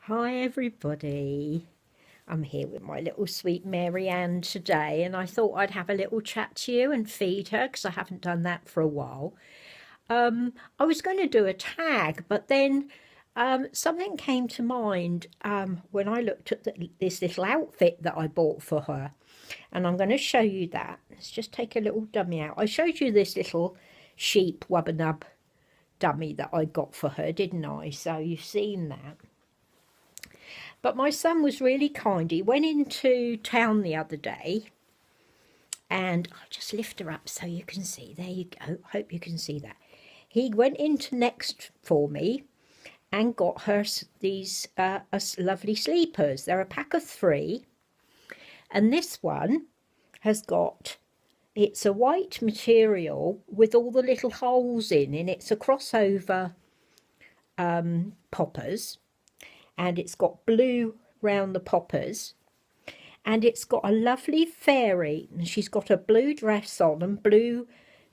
Hi everybody, I'm here with my little sweet Mary Ann today, and I thought I'd have a little chat to you and feed her because I haven't done that for a while. I was going to do a tag, but then something came to mind when I looked at this little outfit that I bought for her, and I'm going to show you that. Let's just take a little dummy out. I showed you this little sheep wubbanub dummy that I got for her, didn't I? So you've seen that. But my son was really kind. He went into town the other day, and I'll just lift her up so you can see. There you go. Hope you can see that. He went into Next for me and got her these lovely sleepers. They're a pack of 3, and this one has got, it's a white material with all the little holes in, and it's a crossover poppers, and it's got blue round the poppers, and it's got a lovely fairy, and she's got a blue dress on and blue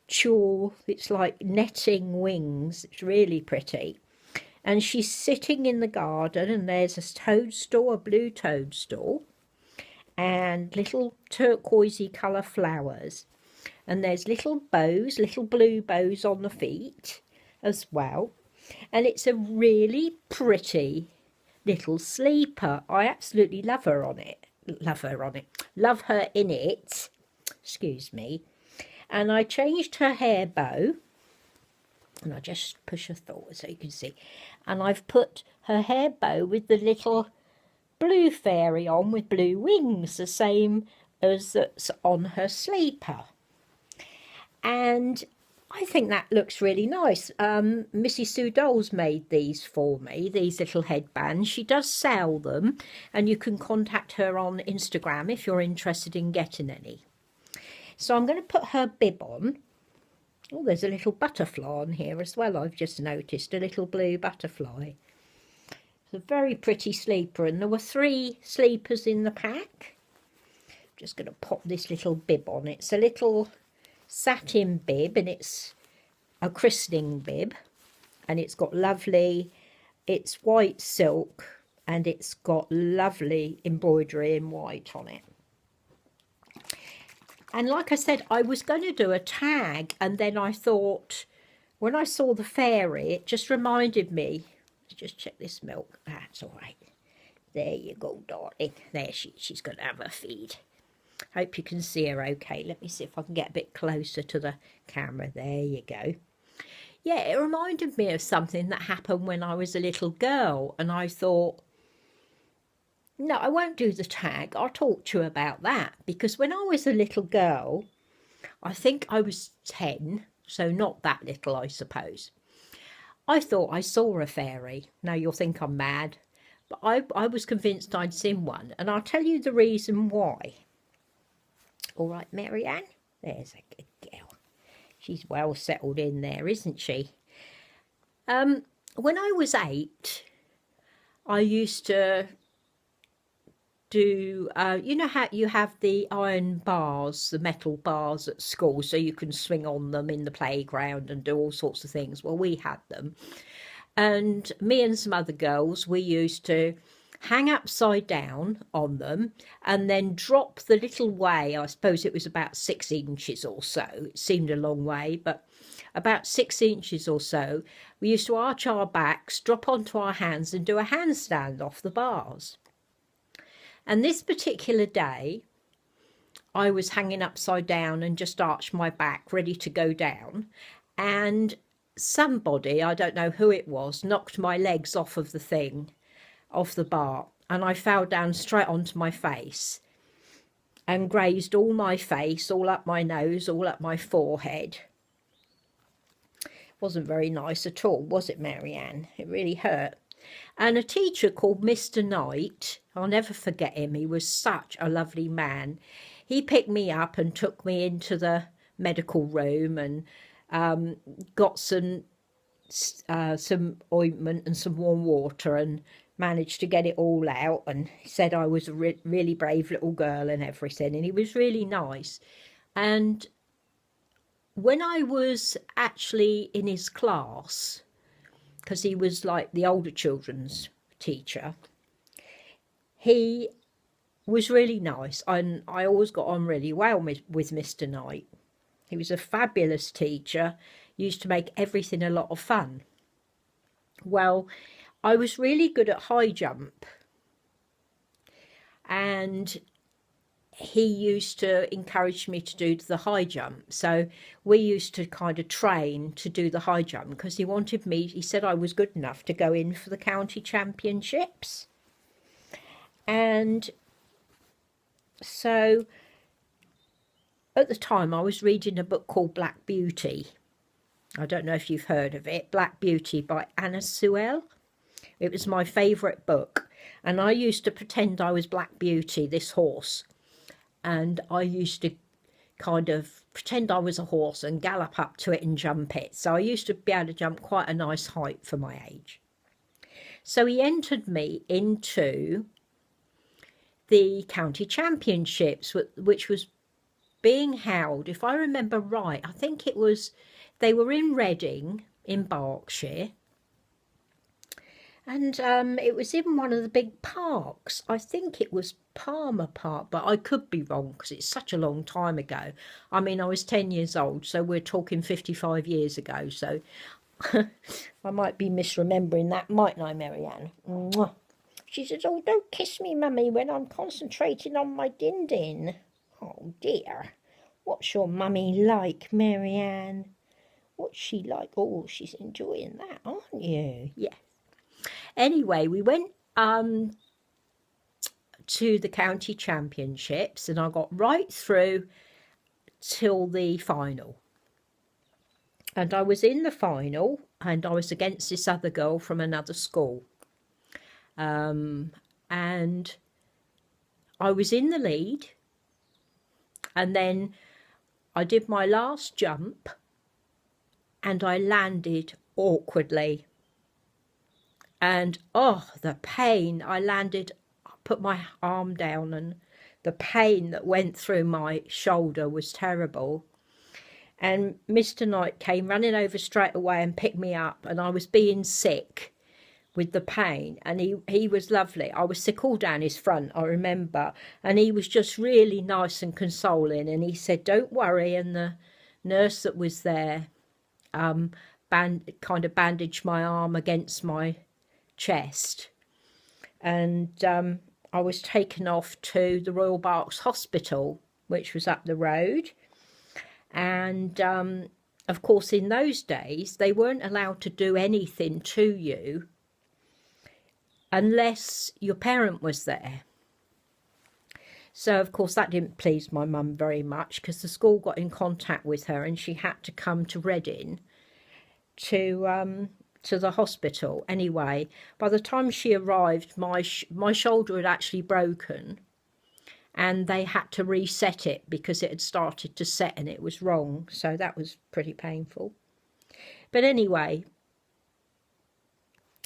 tulle, it's like netting wings, it's really pretty, and she's sitting in the garden, and there's a toadstool, a blue toadstool, and little turquoisey colour flowers, and there's little bows, little blue bows on the feet as well, and it's a really pretty little sleeper. I absolutely love her on it. Love her in it. Excuse me. And I changed her hair bow. And I just push her forward so you can see. And I've put her hair bow with the little blue fairy on with blue wings, the same as that's on her sleeper. And I think that looks really nice. Mrs. Sue Doll's made these for me, these little headbands. She does sell them, and you can contact her on Instagram if you're interested in getting any. So I'm going to put her bib on. Oh, there's a little butterfly on here as well, I've just noticed, a little blue butterfly. It's a very pretty sleeper, and there were 3 sleepers in the pack. I'm just going to pop this little bib on. It's a little satin bib, and it's a christening bib, and it's got lovely, it's white silk, and it's got lovely embroidery in white on it. And like I said, I was going to do a tag, and then I thought, when I saw the fairy, it just reminded me, let's just check this milk, that's all right, there you go darling, there she's going to have her feed. Hope you can see her okay. Let me see if I can get a bit closer to the camera. There you go. Yeah, it reminded me of something that happened when I was a little girl, and I thought, no, I won't do the tag. I'll talk to you about that, because when I was a little girl, I think I was 10, so not that little, I suppose. I thought I saw a fairy. Now you'll think I'm mad, but I was convinced I'd seen one, and I'll tell you the reason why. All right, Mary Ann, there's a good girl. She's well settled in there, isn't she? When I was 8, I used to do, you know how you have the iron bars, the metal bars at school, so you can swing on them in the playground and do all sorts of things. Well, we had them. And me and some other girls, we used to hang upside down on them and then drop the little way. I suppose it was about 6 inches or so. It seemed a long way, but about 6 inches or so. We used to arch our backs, drop onto our hands and do a handstand off the bars. And this particular day, I was hanging upside down and just arched my back, ready to go down. And somebody, I don't know who it was, knocked my legs off of the thing, off the bar, and I fell down straight onto my face and grazed all my face, all up my nose, all up my forehead. Wasn't very nice at all, was it, Mary Ann? It really hurt. And a teacher called Mr. Knight, I'll never forget him, he was such a lovely man. He picked me up and took me into the medical room and got some ointment and some warm water and managed to get it all out, and he said I was a really brave little girl and everything, and he was really nice. And when I was actually in his class, because he was like the older children's teacher, he was really nice, and I always got on really well with Mr. Knight. He was a fabulous teacher, used to make everything a lot of fun. Well, I was really good at high jump, and he used to encourage me to do the high jump. So we used to kind of train to do the high jump because he wanted me, he said I was good enough to go in for the county championships. And so at the time I was reading a book called Black Beauty. I don't know if you've heard of it. Black Beauty by Anna Sewell. It was my favourite book, and I used to pretend I was Black Beauty, this horse, and I used to kind of pretend I was a horse and gallop up to it and jump it. So I used to be able to jump quite a nice height for my age. So he entered me into the county championships, which was being held, if I remember right, I think it was, they were in Reading in Berkshire, and it was in one of the big parks. I think it was Palmer Park, but I could be wrong because it's such a long time ago. I mean, I was 10 years old, so we're talking 55 years ago, so I might be misremembering that, mightn't I, Marianne? Mwah. She says, oh, don't kiss me, Mummy, when I'm concentrating on my din-din. Oh, dear. What's your mummy like, Marianne? What's she like? Oh, she's enjoying that, aren't you? Yes. Anyway, we went to the county championships, and I got right through till the final. And I was in the final, and I was against this other girl from another school. And I was in the lead, and then I did my last jump, and I landed awkwardly. And oh, the pain. I landed, I put my arm down, and the pain that went through my shoulder was terrible. And Mr. Knight came running over straight away and picked me up, and I was being sick with the pain, and he was lovely. I was sick all down his front, I remember, and he was just really nice and consoling, and he said, don't worry, and the nurse that was there kind of bandaged my arm against my chest, and I was taken off to the Royal Berks Hospital, which was up the road. And of course, in those days they weren't allowed to do anything to you unless your parent was there. So of course that didn't please my mum very much, because the school got in contact with her and she had to come to Reading to the hospital. Anyway, by the time she arrived, my shoulder had actually broken, and they had to reset it because it had started to set and it was wrong. So that was pretty painful. But anyway,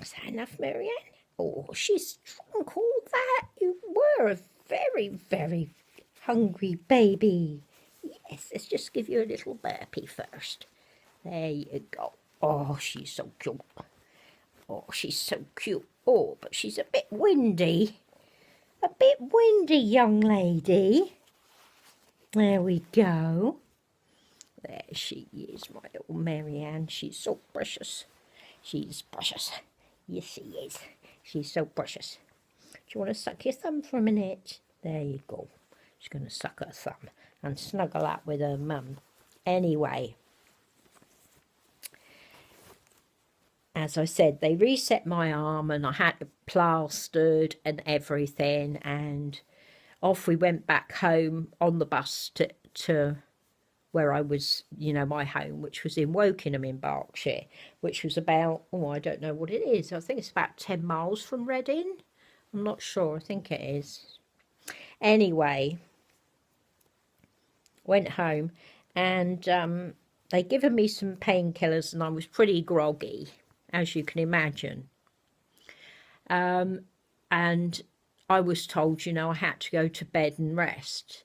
is that enough, Marianne? Oh, she's drunk all that. You were a very, very hungry baby. Yes, let's just give you a little burpee first. There you go. Oh, she's so cute. Oh, she's so cute. Oh, but she's a bit windy. A bit windy, young lady. There we go. There she is, my little Marianne. She's so precious. She's precious. Yes, she is. She's so precious. Do you want to suck your thumb for a minute? There you go. She's going to suck her thumb and snuggle up with her mum. Anyway, as I said, they reset my arm and I had it plastered and everything, and off we went back home on the bus to where I was, you know, my home, which was in Wokingham in Berkshire, which was about, oh, I don't know what it is. I think it's about 10 miles from Reading. I'm not sure. I think it is. Anyway, went home, and they'd given me some painkillers, and I was pretty groggy, as you can imagine. And I was told, you know, I had to go to bed and rest.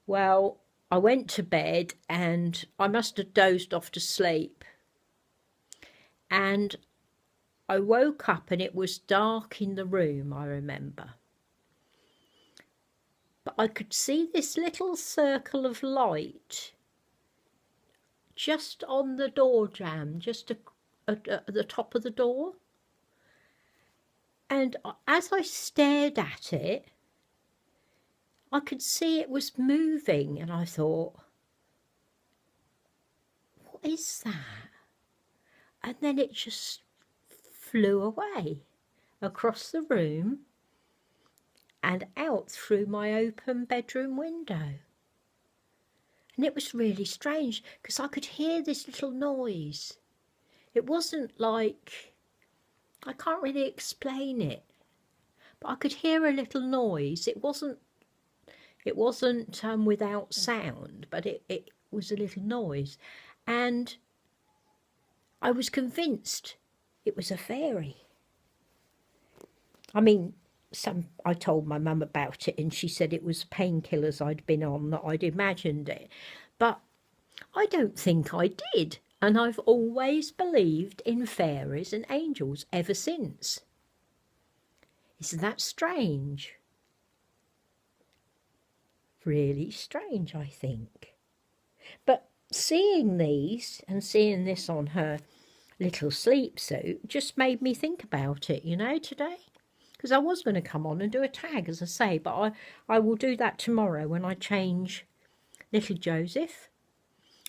Well, I went to bed and I must have dozed off to sleep. And I woke up and it was dark in the room, I remember. but I could see this little circle of light just on the door jamb, just at the top of the door. And as I stared at it, I could see it was moving, and I thought, what is that? And then it just flew away across the room and out through my open bedroom window. And it was really strange because I could hear this little noise. It wasn't like, I can't really explain it, but I could hear a little noise. It wasn't without sound, but it was a little noise. And I was convinced it was a fairy. I mean, I told my mum about it, and she said it was painkillers I'd been on that I'd imagined it. But I don't think I did, and I've always believed in fairies and angels ever since. Isn't that strange? Really strange, I think. But seeing these and seeing this on her little sleep suit just made me think about it, you know, today. Because I was going to come on and do a tag, as I say, but I will do that tomorrow when I change little Joseph.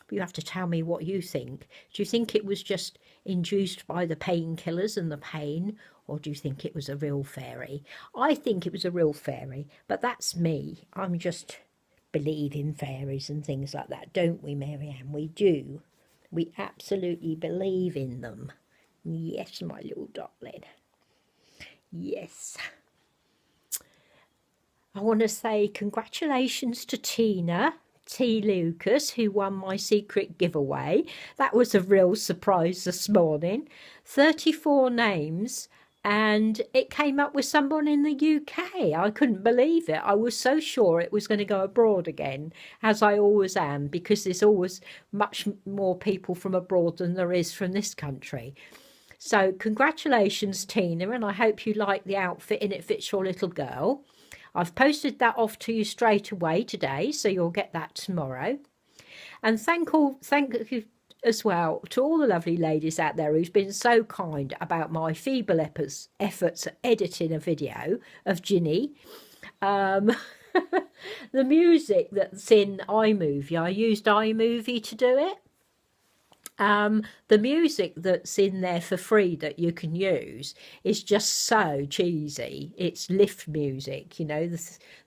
But you have to tell me what you think. Do you think it was just induced by the painkillers and the pain, or do you think it was a real fairy? I think it was a real fairy, but that's me. I'm just believe in fairies and things like that, don't we, Marianne? We do. We absolutely believe in them. Yes, my little darling. Yes. I want to say congratulations to Tina T. Lucas, who won my secret giveaway. That was a real surprise this morning. 34 names, and it came up with someone in the UK. I couldn't believe it. I was so sure it was going to go abroad again, as I always am, because there's always much more people from abroad than there is from this country. So congratulations, Tina, and I hope you like the outfit and it fits your little girl. I've posted that off to you straight away today, so you'll get that tomorrow. And thank you as well to all the lovely ladies out there who's been so kind about my feeble efforts at editing a video of Ginny. The music that's in iMovie, I used iMovie to do it. The music that's in there for free that you can use is just so cheesy. It's lift music, you know,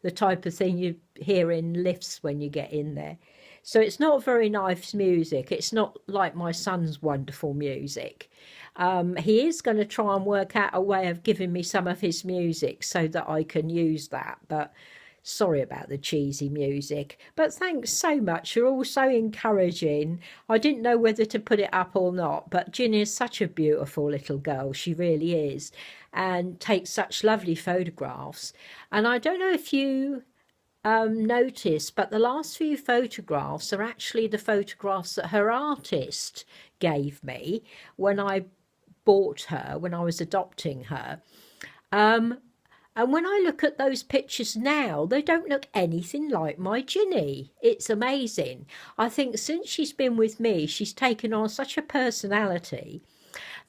the type of thing you hear in lifts when you get in there. So it's not very nice music. It's not like my son's wonderful music. He is going to try and work out a way of giving me some of his music so that I can use that, but sorry about the cheesy music, but thanks so much. You're all so encouraging. I didn't know whether to put it up or not, but Ginny is such a beautiful little girl. She really is, and takes such lovely photographs. And I don't know if you noticed, but the last few photographs are actually the photographs that her artist gave me when I bought her, when I was adopting her. And when I look at those pictures now, they don't look anything like my Ginny. It's amazing. I think since she's been with me, she's taken on such a personality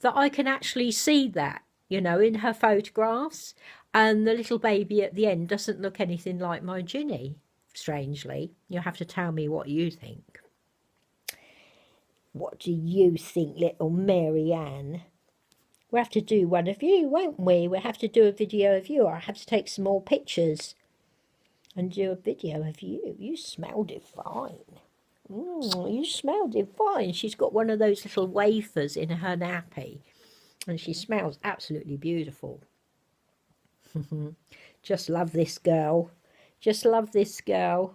that I can actually see that, you know, in her photographs. And the little baby at the end doesn't look anything like my Ginny, strangely. You'll have to tell me what you think. What do you think, little Marianne? We'll have to do one of you, won't we? We'll have to do a video of you. I'll have to take some more pictures and do a video of you. You smelled it fine. You smelled it fine. She's got one of those little wafers in her nappy, and she smells absolutely beautiful. Just love this girl. Just love this girl.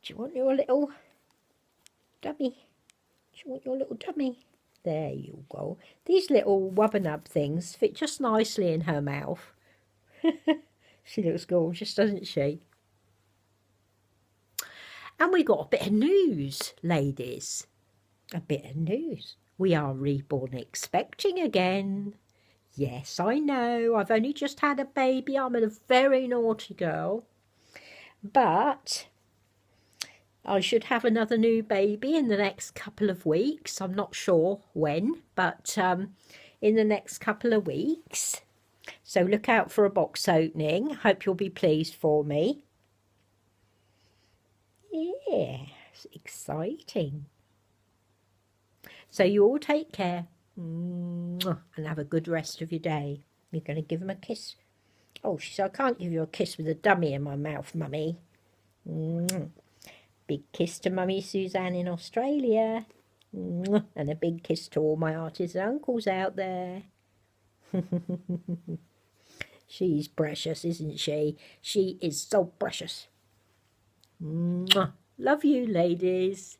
Do you want your little dummy? Do you want your little dummy? There you go. These little wubbanub things fit just nicely in her mouth. She looks gorgeous, doesn't she? And we got a bit of news, ladies. A bit of news. We are reborn expecting again. Yes, I know. I've only just had a baby. I'm a very naughty girl. But I should have another new baby in the next couple of weeks. I'm not sure when, but in the next couple of weeks. So look out for a box opening. Hope you'll be pleased for me. Yeah, it's exciting. So you all take care and have a good rest of your day. You're going to give him a kiss. Oh, she said, I can't give you a kiss with a dummy in my mouth, Mummy. Big kiss to Mummy Suzanne in Australia. And a big kiss to all my aunties and uncles out there. She's precious, isn't she? She is so precious. Love you, ladies.